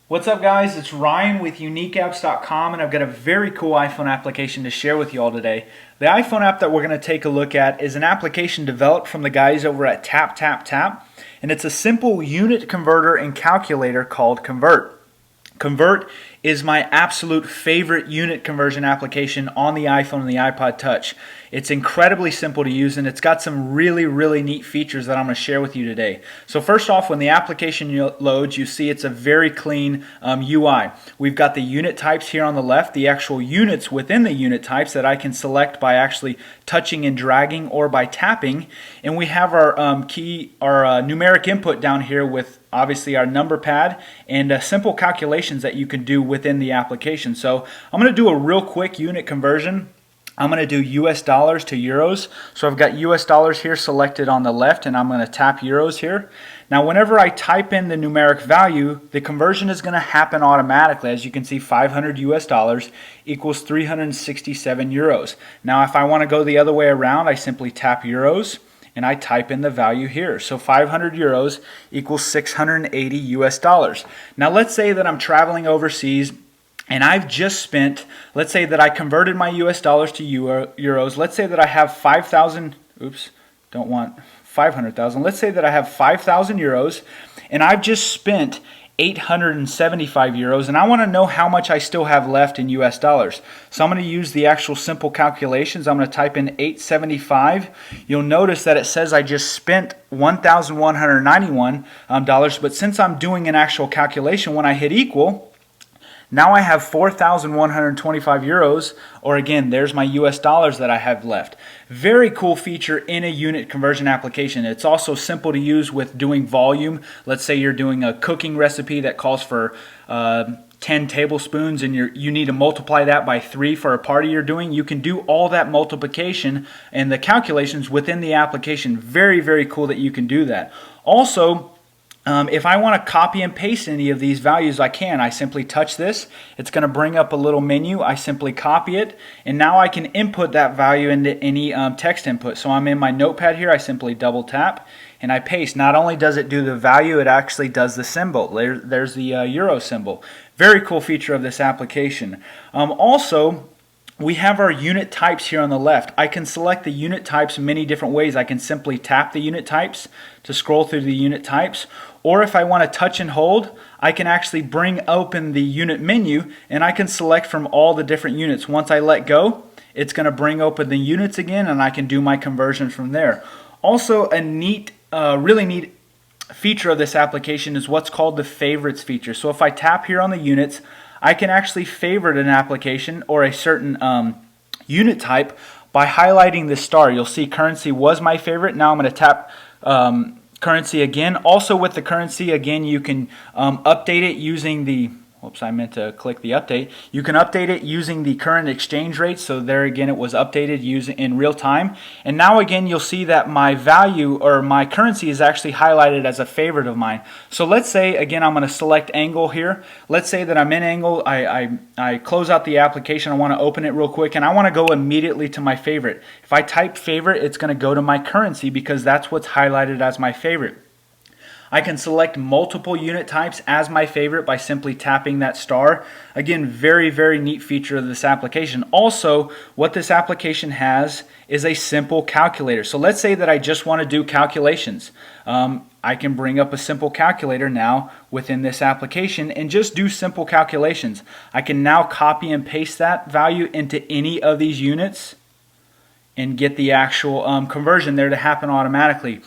What's up, guys? It's Ryan with uniqueapps.com, and I've got a very cool iPhone application to share with you all today. The iPhone app that we're going to take a look at is an application developed from the guys over at Tap, and it's a simple unit converter and calculator called Convert. Convert is my absolute favorite unit conversion application on the iPhone and the iPod Touch. It's incredibly simple to use, and it's got some really neat features that I'm going to share with you today. So first off, when the application loads, you see it's a very clean UI. We've got the unit types here on the left, the actual units within the unit types that I can select by actually touching and dragging or by tapping. And we have our numeric input down here with obviously our number pad and simple calculations that you can do within the application. So I'm going to do a real quick unit conversion. I'm going to do US dollars to euros. So I've got US dollars here selected on the left, and I'm going to tap euros here. Now whenever I type in the numeric value, the conversion is going to happen automatically. As you can see, 500 US dollars equals 367 euros. Now if I want to go the other way around, I simply tap euros and I type in the value here. So 500 euros equals 680 US dollars. Now let's say that I'm traveling overseas and I've just spent, let's say that I converted my US dollars to euros. Let's say that I have 5,000, don't want 500,000. Let's say that I have 5,000 euros and I've just spent 875 euros, and I want to know how much I still have left in US dollars. So I'm going to use the actual simple calculations. I'm going to type in 875. You'll notice that it says I just spent $1,191, but since I'm doing an actual calculation, when I hit equal, now I have 4,125 euros, or again, there's my US dollars that I have left. Very cool feature in a unit conversion application. It's also simple to use with doing volume. Let's say you're doing a cooking recipe that calls for 10 tablespoons and you need to multiply that by 3 for a party you're doing. You can do all that multiplication and the calculations within the application. Very cool that you can do that. Also, if I want to copy and paste any of these values, I can. I simply touch this. It's going to bring up a little menu. I simply copy it, and now I can input that value into any text input. So I'm in my notepad here. I simply double tap and I paste. Not only does it do the value, it actually does the symbol. There's the euro symbol. Very cool feature of this application. Also, we have our unit types here on the left. I can select the unit types many different ways. I can simply tap the unit types to scroll through the unit types, or if I want to touch and hold, I can actually bring open the unit menu and I can select from all the different units. Once I let go, it's going to bring open the units again and I can do my conversion from there. Also, a really neat feature of this application is what's called the favorites feature. So if I tap here on the units, I can actually favorite an application or a certain unit type by highlighting the star. You'll see currency was my favorite. Now I'm going to tap currency again. Also with the currency, again, you can update it using the, I meant to click the update. You can update it using the current exchange rate. So there again, it was updated using in real time. And now again, you'll see that my value or my currency is actually highlighted as a favorite of mine. So let's say, again, I'm going to select angle here. Let's say that I'm in angle. I close out the application. I want to open it real quick and I want to go immediately to my favorite. If I type favorite, it's going to go to my currency because that's what's highlighted as my favorite. I can select multiple unit types as my favorite by simply tapping that star. Again, very neat feature of this application. Also, what this application has is a simple calculator. So let's say that I just want to do calculations. I can bring up a simple calculator now within this application and just do simple calculations. I can now copy and paste that value into any of these units and get the actual conversion there to happen automatically.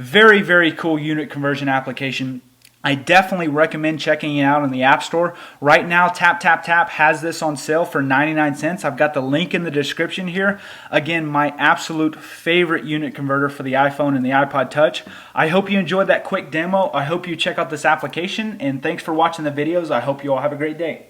Very cool unit conversion application. I definitely recommend checking it out in the App Store. Right now, Tap has this on sale for 99 cents. I've got the link in the description here. Again, my absolute favorite unit converter for the iPhone and the iPod Touch. I hope you enjoyed that quick demo. I hope you check out this application, and thanks for watching the videos. I hope you all have a great day.